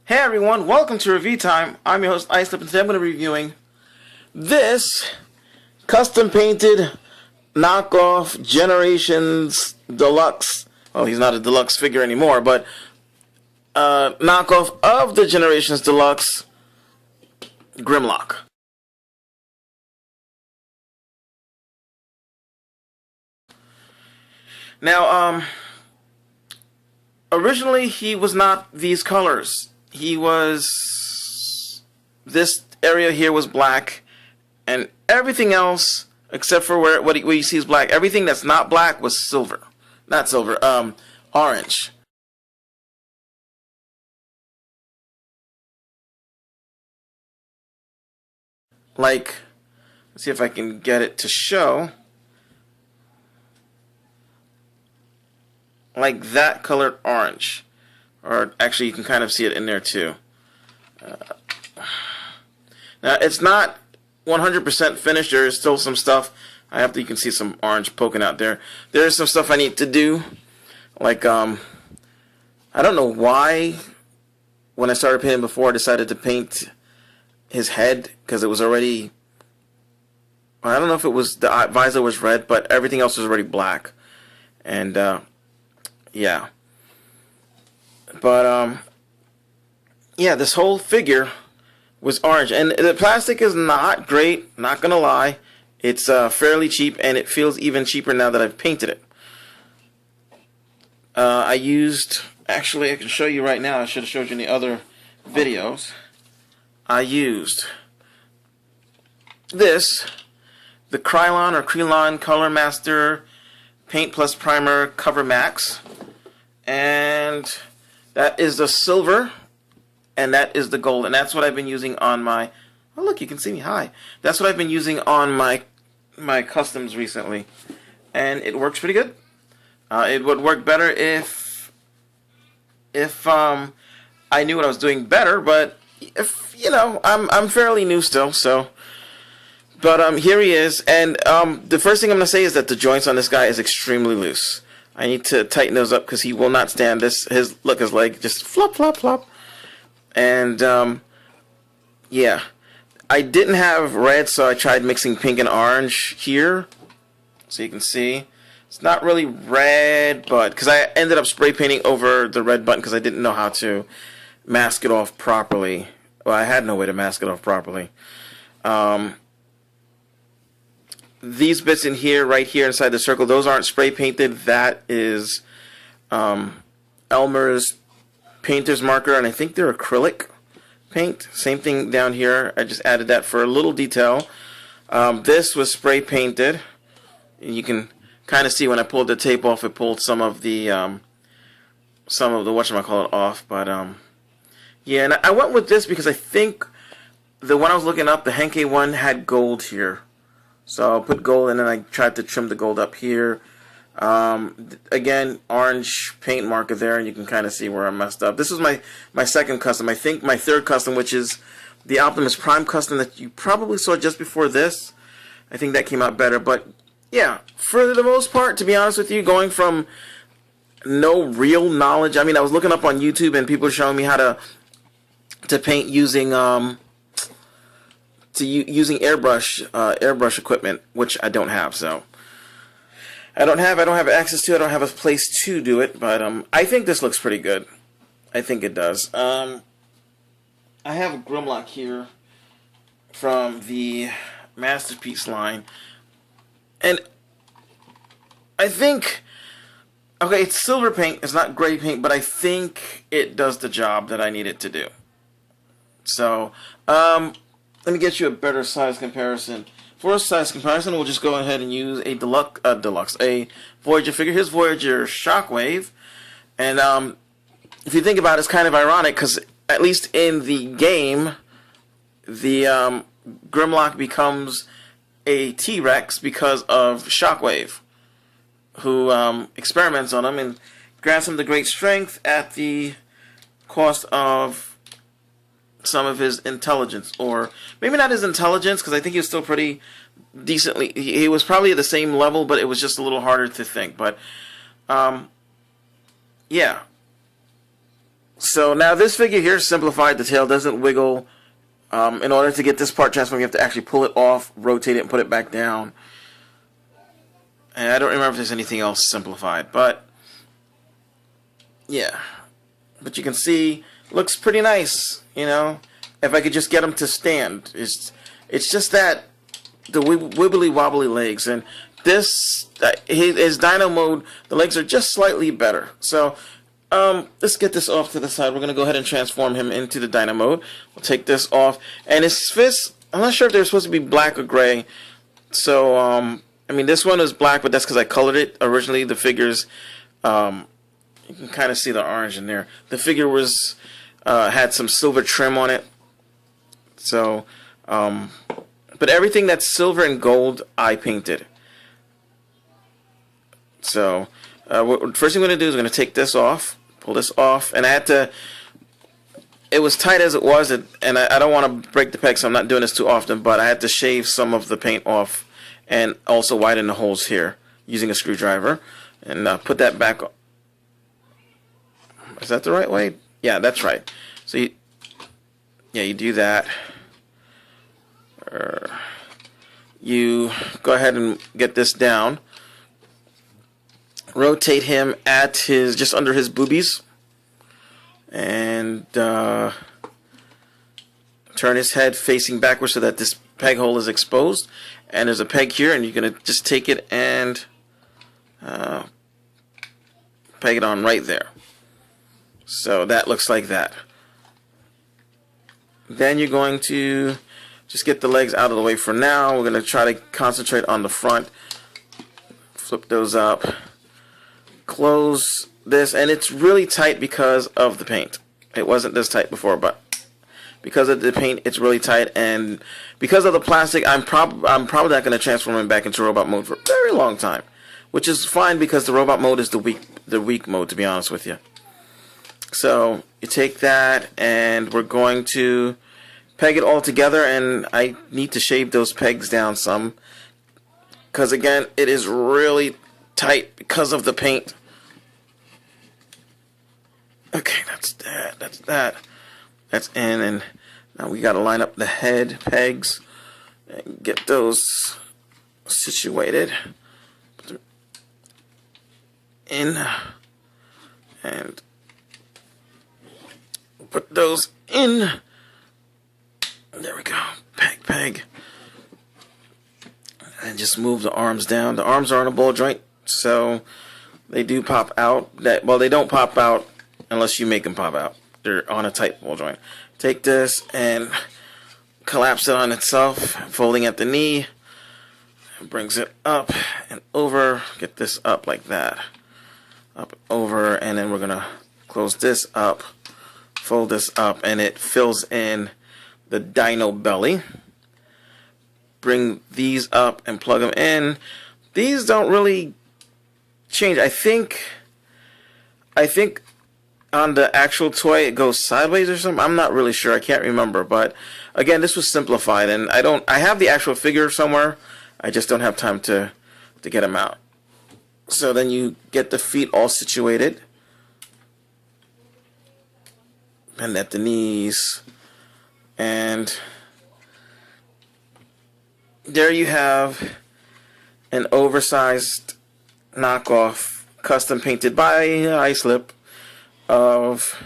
Hey everyone, welcome to Review Time. I'm your host Islip, and today I'm going to be reviewing this custom painted knockoff Generations Deluxe. Well, he's not a deluxe figure anymore, but knockoff of the Generations Deluxe Grimlock. Now, originally he was not these colors. He was, this area here was black, and everything else, except for where you see is black, everything that's not black was silver. Not silver, orange. Like, let's see if I can get it to show. Like that colored orange. Or actually, you can kind of see it in there too. Now, it's not 100% finished. There is still some stuff. You can see some orange poking out there. There is some stuff I need to do. Like, I don't know why, when I started painting before, I decided to paint his head, because it was already, I don't know if it was, the visor was red, but everything else was already black. And, yeah. But, yeah, this whole figure was orange. And the plastic is not great, not gonna lie. It's fairly cheap, and it feels even cheaper now that I've painted it. I used, actually I can show you right now, I should have showed you in the other videos. I used this, the Krylon or Krylon Color Master Paint Plus Primer Cover Max. And that is the silver, and that is the gold, and that's what I've been using on my, oh look, you can see me, hi. That's what I've been using on my customs recently, and it works pretty good. It would work better if I knew what I was doing better, but if, you know, I'm fairly new still, so. But here he is, and the first thing I'm going to say is that the joints on this guy is extremely loose. I need to tighten those up because he will not stand this. His leg just flop, flop, flop. And, yeah. I didn't have red, so I tried mixing pink and orange here. So you can see. It's not really red, but, because I ended up spray painting over the red button because I didn't know how to mask it off properly. Well, I had no way to mask it off properly. These bits in here, right here inside the circle, those aren't spray painted. That is Elmer's painter's marker, and I think they're acrylic paint. Same thing down here. I just added that for a little detail. This was spray painted. You can kind of see when I pulled the tape off, it pulled some of the whatchamacallit off. But yeah, and I went with this because I think the one I was looking up, the Henke one, had gold here. So I'll put gold, and then I tried to trim the gold up here. Again, orange paint marker there, and you can kind of see where I messed up. This was my second custom. I think my third custom, which is the Optimus Prime custom that you probably saw just before this. I think that came out better. But yeah, for the most part, to be honest with you, going from no real knowledge. I mean, I was looking up on YouTube, and people were showing me how to paint using using airbrush equipment, which I don't have. So I don't have access to it. I don't have a place to do it. But I think this looks pretty good. I think it does. I have a Grimlock here from the Masterpiece line, and I think, okay, it's silver paint. It's not gray paint, but I think it does the job that I need it to do. So let me get you a better size comparison. For a size comparison, we'll just go ahead and use a a Voyager figure. Here's Voyager Shockwave. And if you think about it, it's kind of ironic because at least in the game, the Grimlock becomes a T-Rex because of Shockwave, who experiments on him and grants him the great strength at the cost of some of his intelligence, or maybe not his intelligence, because I think he was still pretty decently, he was probably at the same level, but it was just a little harder to think. But yeah, So now this figure here is simplified. The tail doesn't wiggle. In order to get this part transformed, you have to actually pull it off, rotate it, and put it back down. And I don't remember if there's anything else simplified, but yeah. But you can see, looks pretty nice, you know. If I could just get him to stand, it's just that the wibbly wobbly legs, and this his Dino mode, the legs are just slightly better. So let's get this off to the side. We're gonna go ahead and transform him into the Dino mode. We'll take this off, and his fists, I'm not sure if they're supposed to be black or gray. So I mean, this one is black, but that's because I colored it originally. The figures, you can kind of see the orange in there. The figure was had some silver trim on it. So, but everything that's silver and gold, I painted. So, first thing I'm going to do is I'm going to take this off, pull this off, and I had to, it was tight as it was, and I don't want to break the peg, so I'm not doing this too often, but I had to shave some of the paint off and also widen the holes here using a screwdriver, and put that back on. Is that the right way? Yeah, that's right. So, you do that. You go ahead and get this down. Rotate him at his, just under his boobies, and turn his head facing backwards so that this peg hole is exposed. And there's a peg here, and you're gonna just take it and peg it on right there. So that looks like that. Then you're going to just get the legs out of the way for now. We're going to try to concentrate on the front. Flip those up. Close this, and it's really tight because of the paint. It wasn't this tight before, but because of the paint, it's really tight, and because of the plastic, I'm probably not going to transform him back into robot mode for a very long time, which is fine because the robot mode is the weak mode, to be honest with you. So you take that, and we're going to peg it all together, and I need to shave those pegs down some because again, it is really tight because of the paint. Okay, that's that's in, and now we got to line up the head pegs and get those situated. Put them in and put those in. There we go. Peg. And just move the arms down. The arms are on a ball joint, so they do pop out. Well, they don't pop out unless you make them pop out. They're on a tight ball joint. Take this and collapse it on itself, folding at the knee. Brings it up and over. Get this up like that. Up, over, and then we're going to close this up, fold this up, and it fills in the dino belly. Bring these up and plug them in. These don't really change. I think on the actual toy it goes sideways or something. I'm not really sure. I can't remember. But again, this was simplified, and I have the actual figure somewhere. I just don't have time to get them out. So then you get the feet all situated, and at the knees, and there you have an oversized knockoff, custom painted by Islip of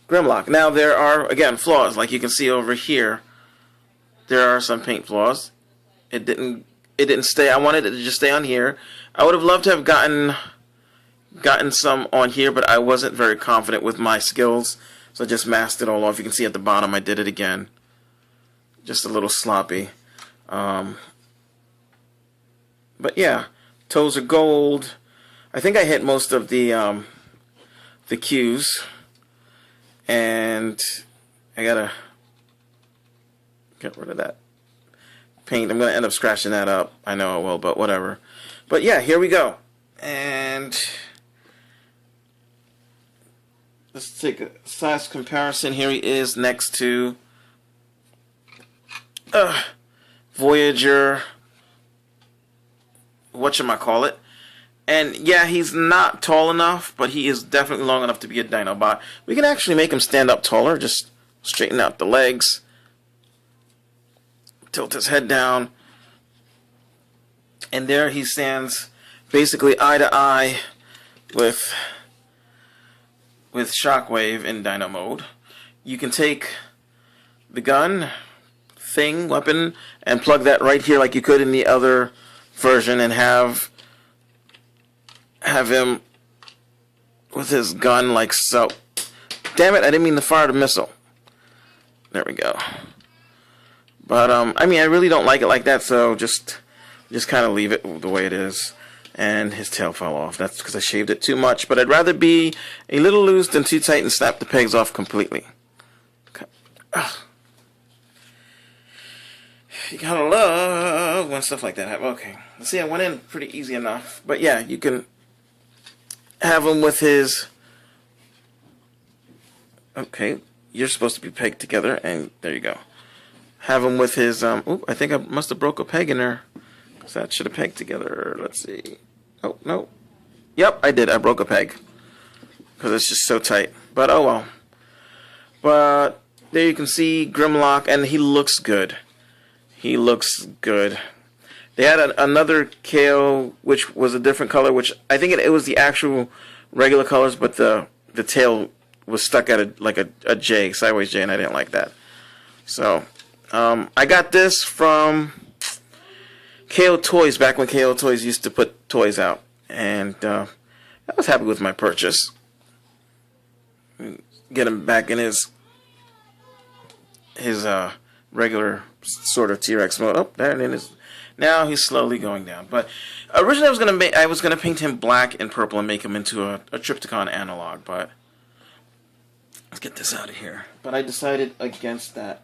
Grimlock. Now there are, again, flaws. Like you can see over here, there are some paint flaws. It didn't stay. I wanted it to just stay on here. I would have loved to have gotten some on here, but I wasn't very confident with my skills, so I just masked it all off. You can see at the bottom I did it again. Just a little sloppy. But yeah, toes are gold. I think I hit most of the cues, and I gotta get rid of that paint. I'm gonna end up scratching that up. I know I will, but whatever. But yeah, here we go. And let's take a size comparison. Here he is next to Voyager, whatchamacallit, And yeah, he's not tall enough, but he is definitely long enough to be a Dinobot. We can actually make him stand up taller. Just straighten out the legs. Tilt his head down. And there he stands, basically eye to eye with Shockwave in Dino mode. You can take the gun, weapon, and plug that right here like you could in the other version, and have him with his gun like so. Damn it, I didn't mean to fire the missile. There we go. But I mean, I really don't like it like that, so just kind of leave it the way it is. And his tail fell off. That's because I shaved it too much. But I'd rather be a little loose than too tight and snap the pegs off completely. Okay. You gotta love when stuff like that happens. Okay. See, I went in pretty easy enough. But yeah, you can have him with his... Okay. You're supposed to be pegged together. And there you go. Have him with his... Oop, I think I must have broke a peg in there. So that should have pegged together. Let's see. Oh, no. Yep, I did. I broke a peg. Because it's just so tight. But, oh well. But, there you can see Grimlock, and he looks good. He looks good. They had another KO, which was a different color, which I think it was the actual regular colors, but the tail was stuck at a J, sideways J, and I didn't like that. So, I got this from KOTOYS, back when KOTOYS used to put toys out, and I was happy with my purchase. Get him back in his regular sort of T-Rex mode. Oh, there it is. Now he's slowly going down. But originally I was gonna paint him black and purple and make him into a Trypticon analog. But let's get this out of here. But I decided against that.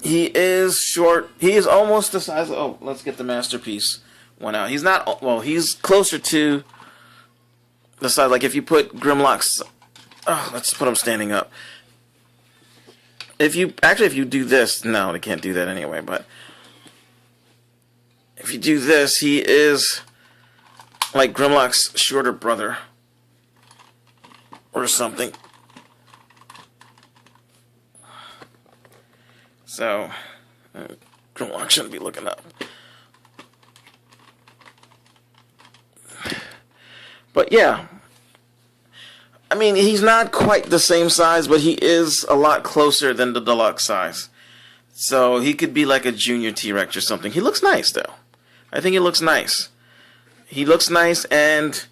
He is short. He is almost the size of... Oh, let's get the Masterpiece one out. He's not... Well, he's closer to the size. Like, if you put Grimlock's... Oh, let's put him standing up. If you do this... No, they can't do that anyway, but... If you do this, he is like Grimlock's shorter brother. Or something. So, Grimlock shouldn't be looking up. But yeah, I mean, he's not quite the same size, but he is a lot closer than the deluxe size. So he could be like a junior T-Rex or something. He looks nice, though. I think he looks nice. He looks nice, and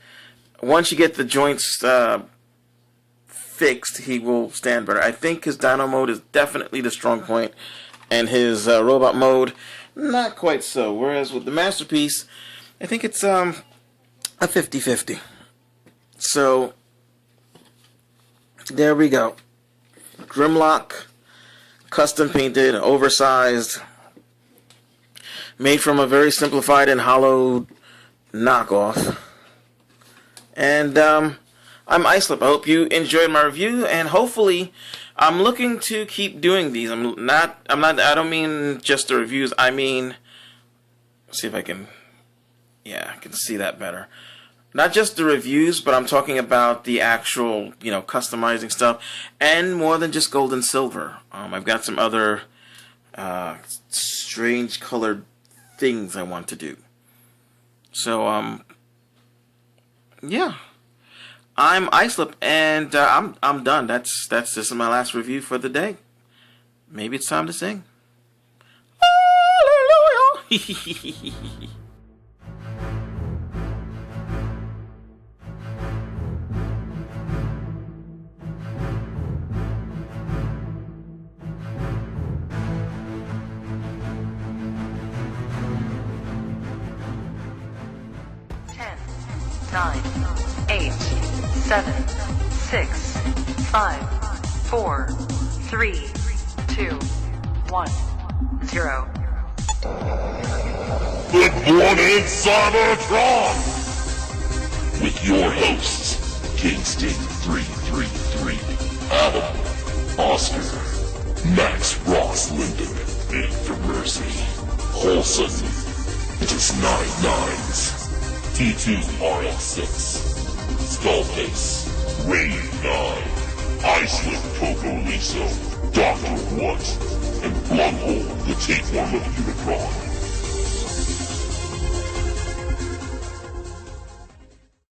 once you get the joints fixed, he will stand better. I think his Dino mode is definitely the strong point, and his robot mode, not quite so. Whereas with the Masterpiece, I think it's a 50-50. So, there we go. Grimlock, custom painted, oversized, made from a very simplified and hollowed knockoff. And I'm Icelip. I hope you enjoyed my review, and hopefully I'm looking to keep doing these. I don't mean just the reviews. I mean, let's see if I can, yeah, I can see that better. Not just the reviews, but I'm talking about the actual, customizing stuff, and more than just gold and silver. I've got some other strange colored things I want to do. So, yeah. I'm Icelip, and I'm done. This is my last review for the day. Maybe it's time to sing. Hallelujah. 9, 8, 7, 6, 5, 4, 3, 2, 1, 0. Good morning, Cybertron! With your hosts, Kingston 333, Adam, Oscar, Max Ross Linden, and for Mercy, Holson, just 9 9s. T2 RX6, Skullface, Rain 9, Iceland Coco Liso, Dr. What, and Blunghole, the tapeworm of Unicron.